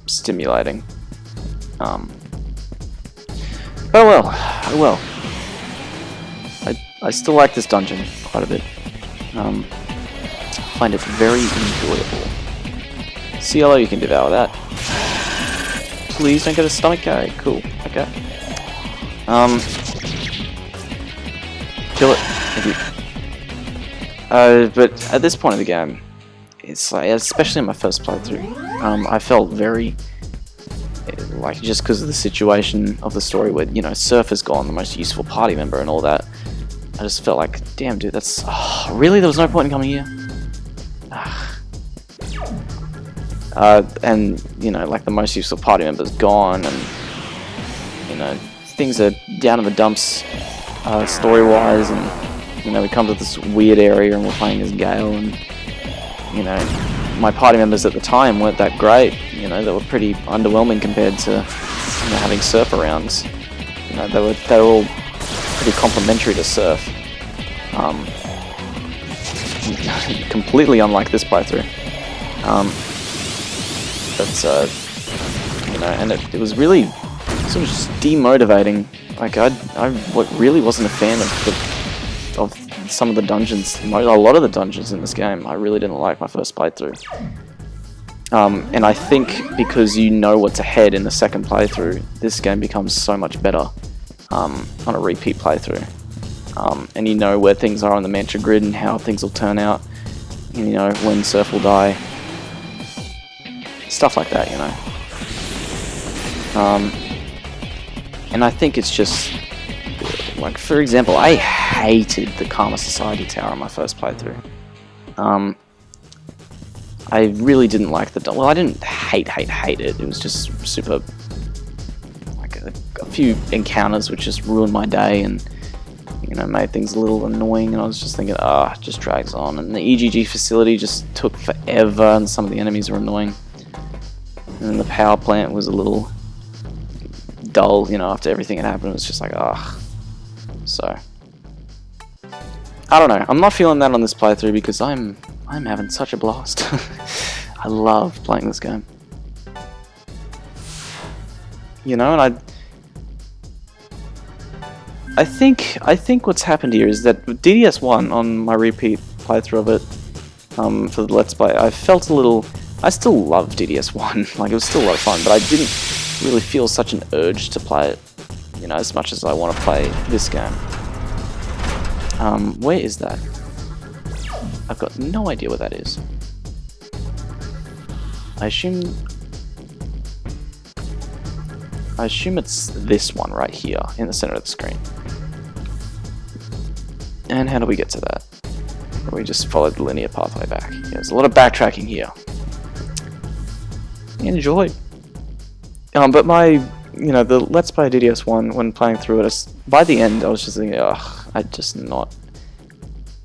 stimulating. But oh well. I still like this dungeon quite a bit. Find it very enjoyable. CLO, you can devour that. Please don't get a stomach carry. Cool. Okay. Kill it. Thank you. But at this point of the game, it's like, especially in my first playthrough, I felt very, like, just because of the situation of the story where, you know, Surf has gone, the most useful party member and all that, I just felt like, damn dude, that's, really? There was no point in coming here? And, you know, like, the most useful party member's gone, and, you know, things are down in the dumps, story-wise, and, you know, we come to this weird area and we're playing as Gale, and, you know, my party members at the time weren't that great, you know, they were pretty underwhelming compared to, you know, having Surf around. You know, they were all pretty complimentary to Surf. Completely unlike this playthrough. But, you know, and it was really sort of just demotivating. Like, I really wasn't a fan of some of the dungeons, a lot of the dungeons in this game. I really didn't like my first playthrough. And I think because you know what's ahead in the second playthrough, this game becomes so much better on a repeat playthrough. And you know where things are on the Mantra grid and how things will turn out. And, you know, when Surf will die. Stuff like that, you know. And I think it's just, like, for example, I hated the Karma Society Tower on my first playthrough. I really didn't like the... Well, I didn't hate it. It was just super... Like, a few encounters which just ruined my day and, you know, made things a little annoying, and I was just thinking, it just drags on. And the EGG facility just took forever, and some of the enemies were annoying. And then the power plant was a little dull, you know, after everything had happened. It was just like, So, I don't know. I'm not feeling that on this playthrough because I'm having such a blast. I love playing this game. You know, and I think what's happened here is that with DDS1 on my repeat playthrough of it, for the Let's Play, I felt a little... I still love DDS1, like, it was still a lot of fun, but I didn't really feel such an urge to play it, you know, as much as I want to play this game. Where is that? I've got no idea where that is. I assume it's this one right here, in the center of the screen. And how do we get to that? Or we just follow the linear pathway back? Yeah, there's a lot of backtracking here. Enjoy. But my, you know, the Let's Play DDS1, when playing through it, by the end I was just thinking,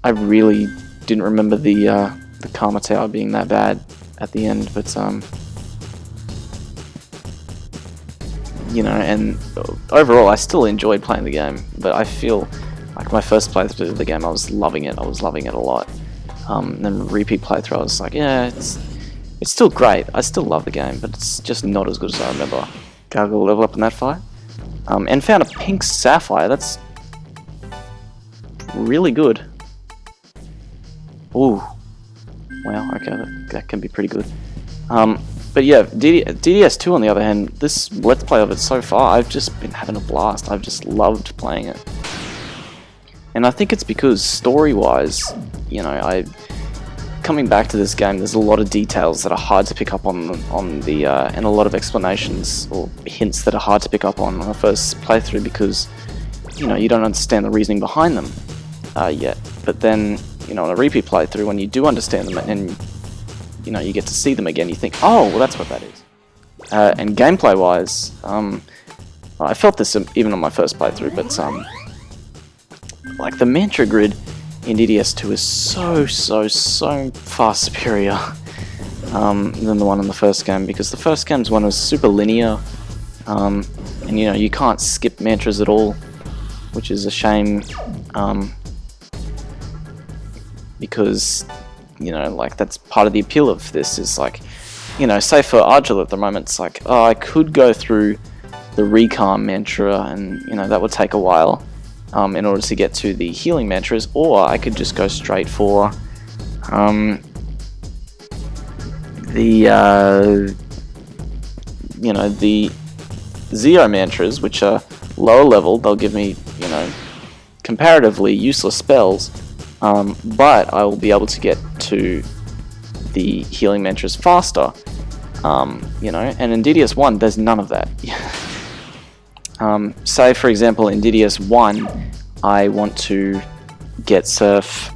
I really didn't remember the Karma Tower being that bad at the end, but you know, and overall I still enjoyed playing the game, but I feel like my first playthrough of the game I was loving it a lot. Then repeat playthrough I was like, yeah, it's still great, I still love the game, but it's just not as good as I remember. Gargle level up in that fight. And found a pink sapphire, that's really good. Ooh. Wow, okay, that can be pretty good. But yeah, DDS2 on the other hand, this Let's Play of it so far, I've just been having a blast. I've just loved playing it. And I think it's because story-wise, you know, coming back to this game, there's a lot of details that are hard to pick up on the and a lot of explanations or hints that are hard to pick up on the first playthrough because, you know, you don't understand the reasoning behind them yet. But then, you know, on a repeat playthrough, when you do understand them and, you know, you get to see them again, you think, oh, well, that's what that is. And gameplay-wise, I felt this even on my first playthrough, but like the Mantra grid in DDS2 is so far superior than the one in the first game, because the first game's one was super linear, and you know, you can't skip mantras at all, which is a shame, because, you know, like, that's part of the appeal of this, is like, you know, say for Argyle at the moment, it's like, oh, I could go through the Recalm mantra, and you know that would take a while in order to get to the healing mantras, or I could just go straight for the you know, the Zeo mantras, which are lower level. They'll give me, you know, comparatively useless spells, but I will be able to get to the healing mantras faster. You know, and in DDS 1 there's none of that. Say for example in DDS 1 I want to get Surf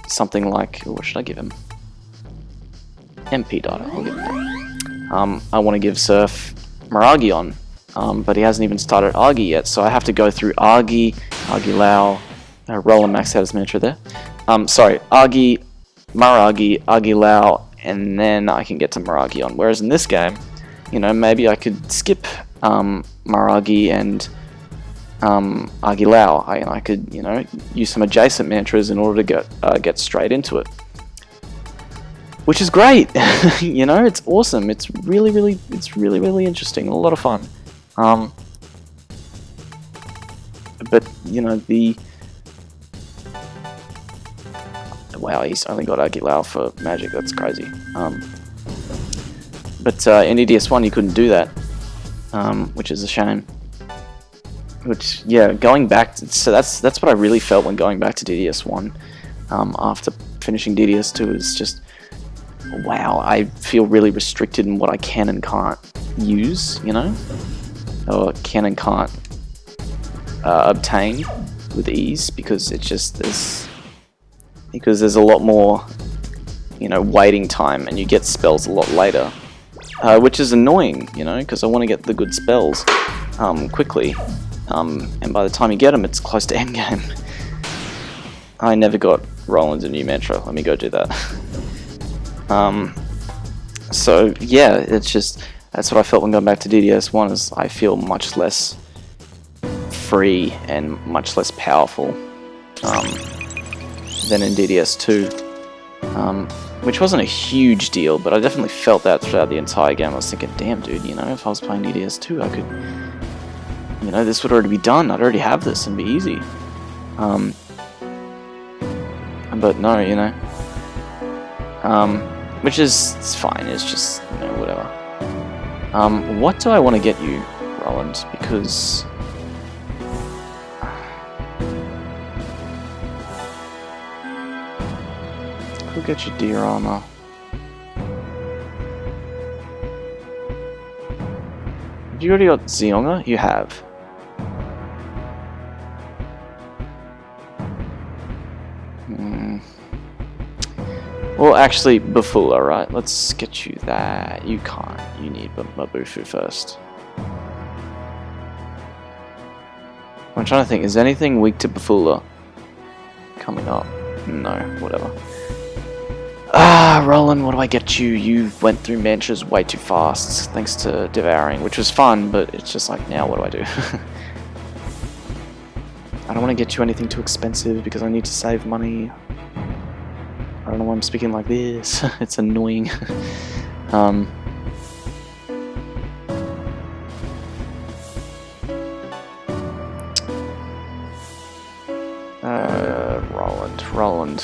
something like, what should I give him? MP data, I'll give him that. I want to give Surf Maragion, but he hasn't even started Argy yet, so I have to go through Argy, Argylao, Roland maxed out his mantra there. Sorry, Argy, Maragi, Argylao, and then I can get to Maragion. Whereas in this game, you know, maybe I could skip Maragi and Argylao. I could, you know, use some adjacent mantras in order to get straight into it, which is great. You know, it's awesome. It's really interesting. A lot of fun. But you know, wow, he's only got Argylao for magic. That's crazy. But in EDS1 you couldn't do that, which is a shame. Which, yeah, going back so that's what I really felt when going back to DDS1 after finishing DDS2 is just, wow, I feel really restricted in what I can and can't use, you know, or can and can't obtain with ease, because it's just there's a lot more, you know, waiting time, and you get spells a lot later, which is annoying, you know, because I want to get the good spells quickly, and by the time you get them, it's close to endgame. I never got Roland's a new mantra. Let me go do that. So yeah, it's just, that's what I felt when going back to DDS1, is I feel much less free and much less powerful than in DDS2, which wasn't a huge deal, but I definitely felt that throughout the entire game. I was thinking, damn dude, you know, if I was playing DDS2 I could, you know, this would already be done, I'd already have this and be easy. But no, you know, which is, it's fine, it's just, you know, whatever. What do I want to get you, Roland? Because we'll get you deer armor. Have you already got Zionga? You have. Well, actually, Bafula, right? Let's get you that. You can't. You need Mabufu first. I'm trying to think. Is anything weak to Bafula coming up? No, whatever. Ah, Roland, what do I get you? You went through mantras way too fast, thanks to Devouring, which was fun, but it's just like, now what do I do? I don't want to get you anything too expensive because I need to save money. I don't know why I'm speaking like this. It's annoying. Roland.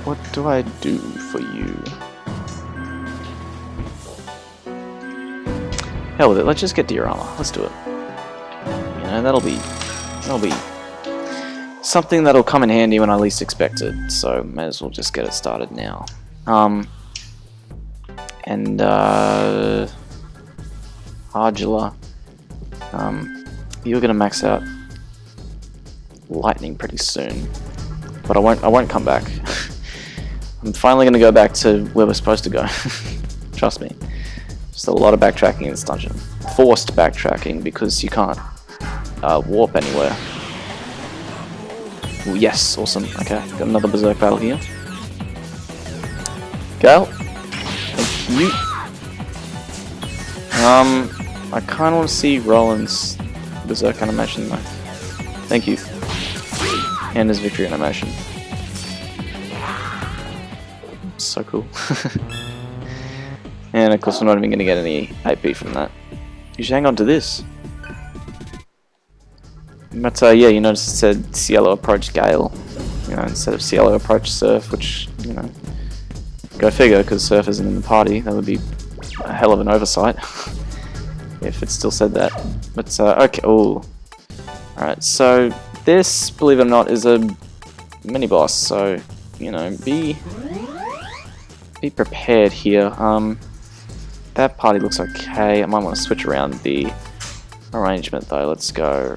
What do I do for you? Hell with it, let's just get deer armor. Let's do it. You know, that'll be something that'll come in handy when I least expect it, so may as well just get it started now. Argilla, you're gonna max out lightning pretty soon, but I won't come back. I'm finally gonna go back to where we're supposed to go. Trust me. Just a lot of backtracking in this dungeon. Forced backtracking because you can't warp anywhere. Ooh, yes, awesome. Okay, got another Berserk battle here. Gale, thank you. I kind of want to see Roland's Berserk animation though. Thank you. And his victory animation. Oops. so cool. And of course we're not even going to get any AP from that. You should hang on to this. But yeah, you notice it said Cielo approach Gale, you know, instead of Cielo approach Surf, which, you know, go figure, because Surf isn't in the party. That would be a hell of an oversight if it still said that. But okay, oh, alright. So this, believe it or not, is a mini boss. So, you know, be prepared here. That party looks okay. I might want to switch around the arrangement though. Let's go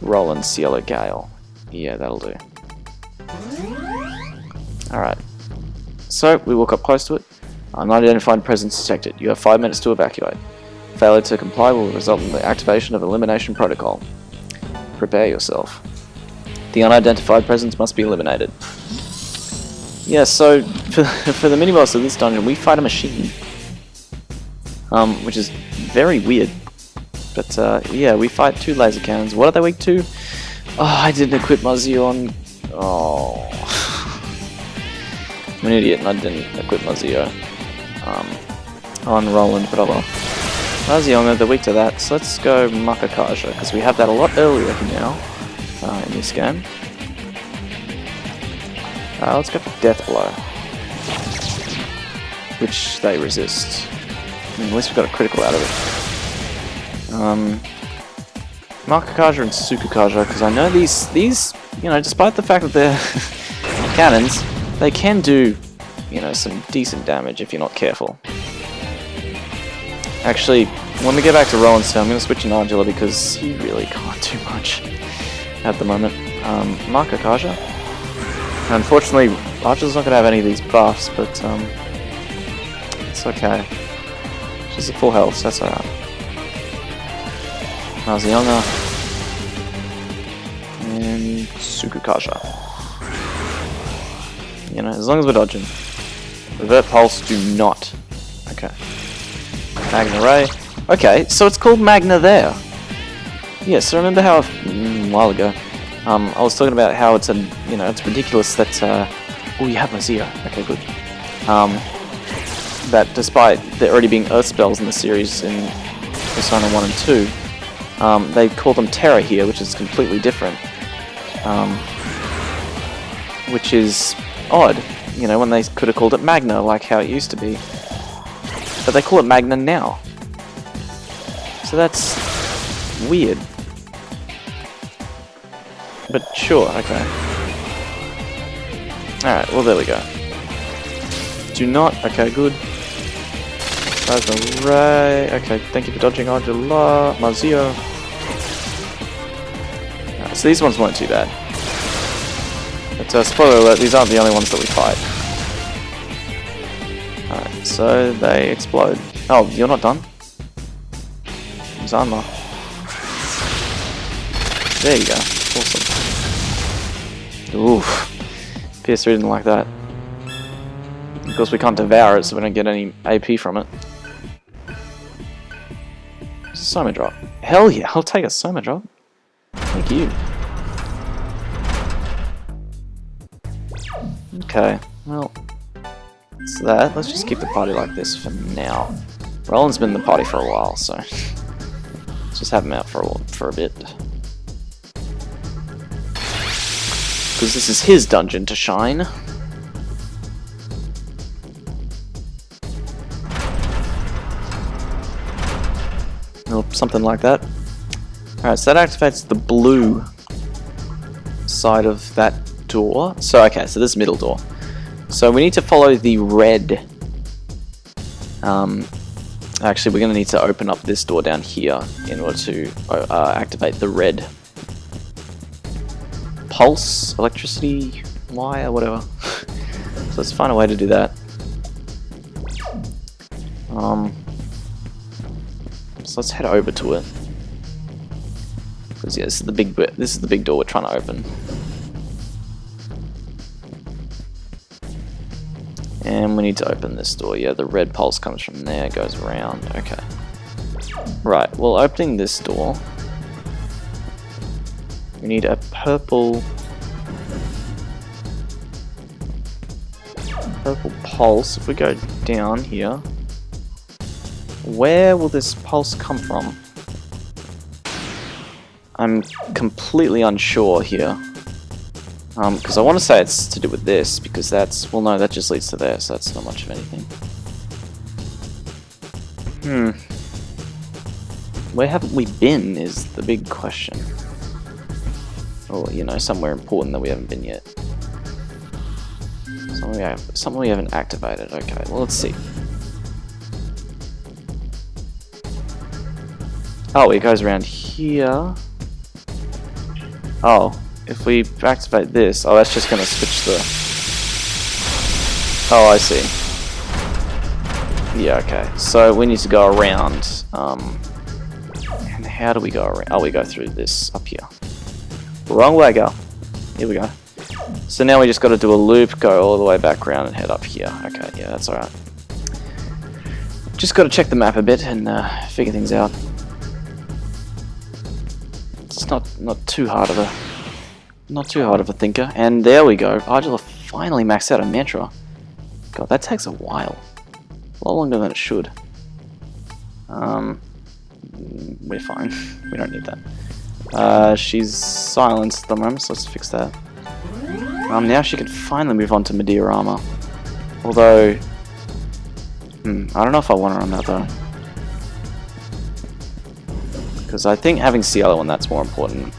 Roland, Cielo, Gale. Yeah, that'll do. Alright. So, we walk up close to it. Unidentified presence detected. You have 5 minutes to evacuate. Failure to comply will result in the activation of Elimination Protocol. Prepare yourself. The unidentified presence must be eliminated. Yeah, so, for the mini-boss of this dungeon, we fight a machine. Which is very weird. But, yeah, we fight 2 laser cannons. What are they weak to? Oh, I didn't equip my Zeo on... Oh... I'm an idiot and I didn't equip my Zeo on Roland, but oh well. Mazionga, they're weak to that, so let's go Makakaja, because we have that a lot earlier now in this game. Let's go for Death Blow, which they resist. I mean, at least we got a critical out of it. Makakaja and Sukukaja, because I know these, you know, despite the fact that they're cannons, they can do, you know, some decent damage if you're not careful. Actually, when we get back to Roland's turn, I'm going to switch in Angela because he really can't do much at the moment. Makakaja. Unfortunately, Archer's not going to have any of these buffs, but it's okay. She's at full health, so that's alright. Mazionga and Sukukaja. You know, as long as we're dodging. Revert Pulse, do not. Okay. Magna Ray. Okay, so it's called Magna there. Yeah, so remember how a while ago, I was talking about how it's you know, it's ridiculous that, oh, you have my Zeo. Okay, good. That despite there already being Earth spells in the series in Persona 1 and 2, they call them Terra here, which is completely different. Which is odd, you know, when they could have called it Magna, like how it used to be. But they call it Magna now. So that's weird. But sure, okay. Alright, well there we go. Do not, okay, good. Plasma Ray, okay, thank you for dodging Angela, Mazio. Alright, so these ones weren't too bad. But spoiler alert, these aren't the only ones that we fight. Alright, so they explode. Oh, you're not done? Zanma. There you go. Awesome. Oof. PS3 didn't like that. Of course we can't devour it, so we don't get any AP from it. Soma Drop. Hell yeah, I'll take a Soma Drop. Thank you. Okay, well, that's that. Let's just keep the party like this for now. Roland's been in the party for a while, so let's just have him out for a bit. Because this is his dungeon to shine. Or something like that. Alright, so that activates the blue side of that door. So, okay, so this middle door. So we need to follow the red. Actually, we're going to need to open up this door down here in order to activate the red pulse, electricity, wire, whatever. So let's find a way to do that. So let's head over to it. Because yeah, this is the big door we're trying to open. And we need to open this door. Yeah, the red pulse comes from there, goes around. Okay. Right, well, opening this door, we need a purple purple pulse. If we go down here, where will this pulse come from? I'm completely unsure here. Because I want to say it's to do with this, because that's... Well, no, that just leads to there, so that's not much of anything. Where haven't we been is the big question. Or, you know, somewhere important that we haven't been yet. Something we haven't activated. Okay, well, let's see. Oh, it goes around here. Oh, if we activate this... Oh, that's just going to switch the... Oh, I see. Yeah, okay. So we need to go around. And how do we go around? Oh, we go through this up here. Wrong way, girl. Here we go. So now we just got to do a loop, go all the way back around and head up here. Okay, yeah, that's alright. Just got to check the map a bit and figure things out. It's not too hard of a thinker. And there we go. Ardula finally maxed out a mantra. God, that takes a while. A lot longer than it should. We're fine. We don't need that. She's silenced at the moment, so let's fix that. Now she could finally move on to Medea armor. Although, I don't know if I want her on that though. Because I think having Cielo on that's more important.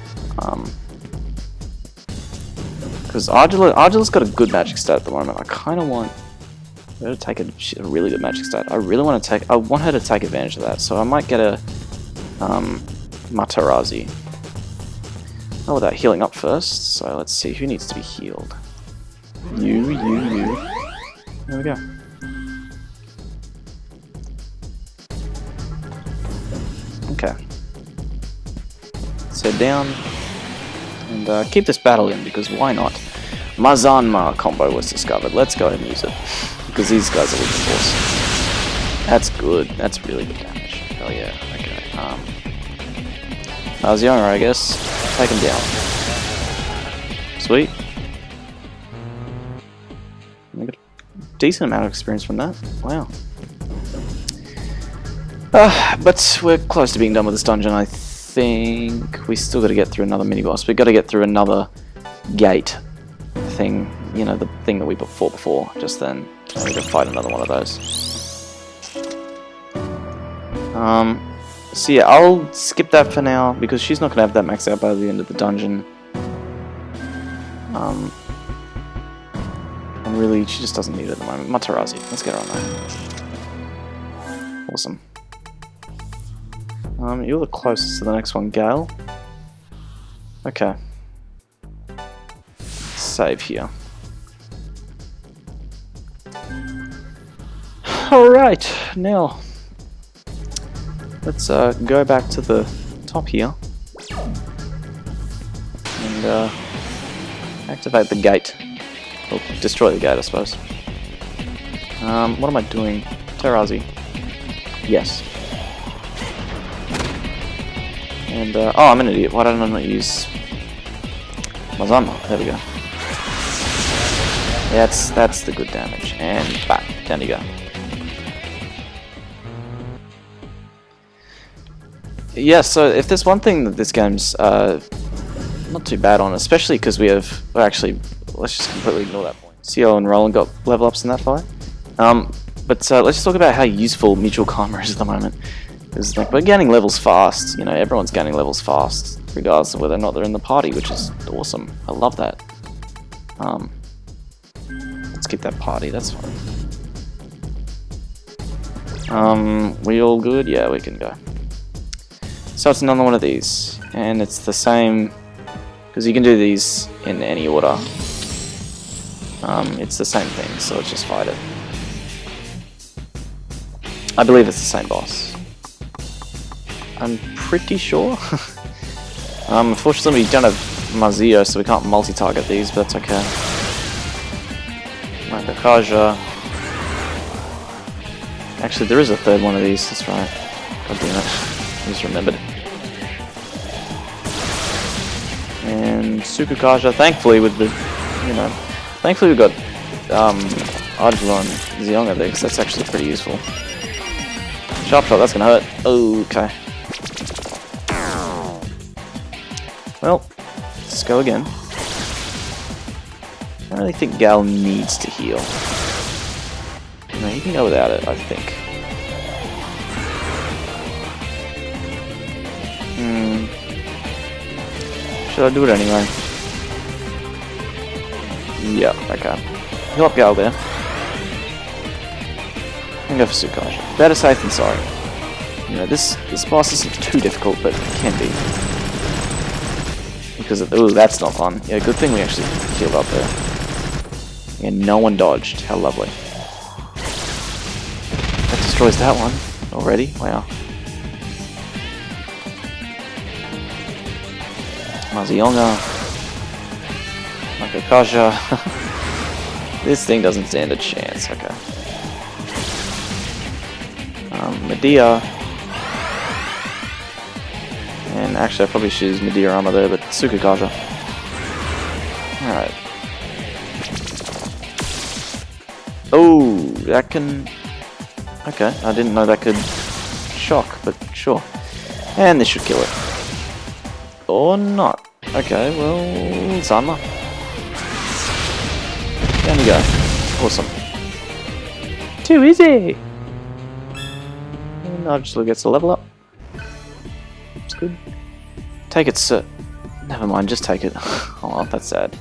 Because Ardula's got a good magic stat at the moment. I kind of want her to take a really good magic stat. I want her to take advantage of that. So I might get a Matarazi. Oh, without healing up first. So let's see who needs to be healed. You. There we go. Okay. Let's head down and keep this battle in, because why not? Mazanma combo was discovered. Let's go and use it, because these guys are weak to force. That's good. That's really good damage. Oh yeah. Okay. Mazionga, I guess. Take him down. Sweet. I got a decent amount of experience from that. Wow. But we're close to being done with this dungeon, I think. We still got to get through another mini-boss. We've got to get through another gate thing. You know, the thing that we fought before, just then. And we can fight another one of those. So yeah, I'll skip that for now, because she's not going to have that maxed out by the end of the dungeon. And really, she just doesn't need it at the moment. Matarazi, let's get her on that. Awesome. You're the closest to the next one, Gale. Okay. Save here. Alright, now let's go back to the top here and activate the gate. Or destroy the gate, I suppose. What am I doing? Terazi. Yes. And, oh, I'm an idiot. Why don't I not use Mazama? There we go. That's the good damage. And back. Down you go. Yeah, so if there's one thing that this game's not too bad on, especially because let's just completely ignore that point. Cielo and Roland got level ups in that fight. But let's just talk about how useful Mutual Karma is at the moment. Because like, we're gaining levels fast, you know, everyone's gaining levels fast, regardless of whether or not they're in the party, which is awesome. I love that. Let's keep that party, that's fine. We all good? Yeah, we can go. So it's another one of these, and it's the same, because you can do these in any order. It's the same thing, so let's just fight it. I believe it's the same boss. I'm pretty sure. Unfortunately we don't have Mazio, so we can't multi-target these, but that's okay. Makakaja. Actually, there is a third one of these, that's right. God damn it. I just remembered. And Sukukaja, thankfully with the, you know, thankfully we got Argilon Zeonga there, because that's actually pretty useful. Sharp shot, that's gonna hurt. Okay. Well, let's go again. I don't really think Gal needs to heal. No, he can go without it, I think. Should I do it anyway? Yeah, okay. Heal up Gal there. And go for Sukaja. Better safe than sorry. You know, this boss isn't too difficult, but it can be. Because of, ooh, that's not fun. Yeah, good thing we actually healed up there. Yeah, no one dodged. How lovely. That destroys that one already. Wow. Mazionga. Makakaja. This thing doesn't stand a chance. Okay. Medea. And actually, I probably should use Medea armor there, but Tsukikaja. Alright. Oh, that can... Okay, I didn't know that could shock, but sure. And this should kill it. Or not. Okay, well, Zanma. Down you go. Awesome. Too easy! And Argila gets a level up. It's good. Take it, sir. Never mind, just take it. Oh, that's sad.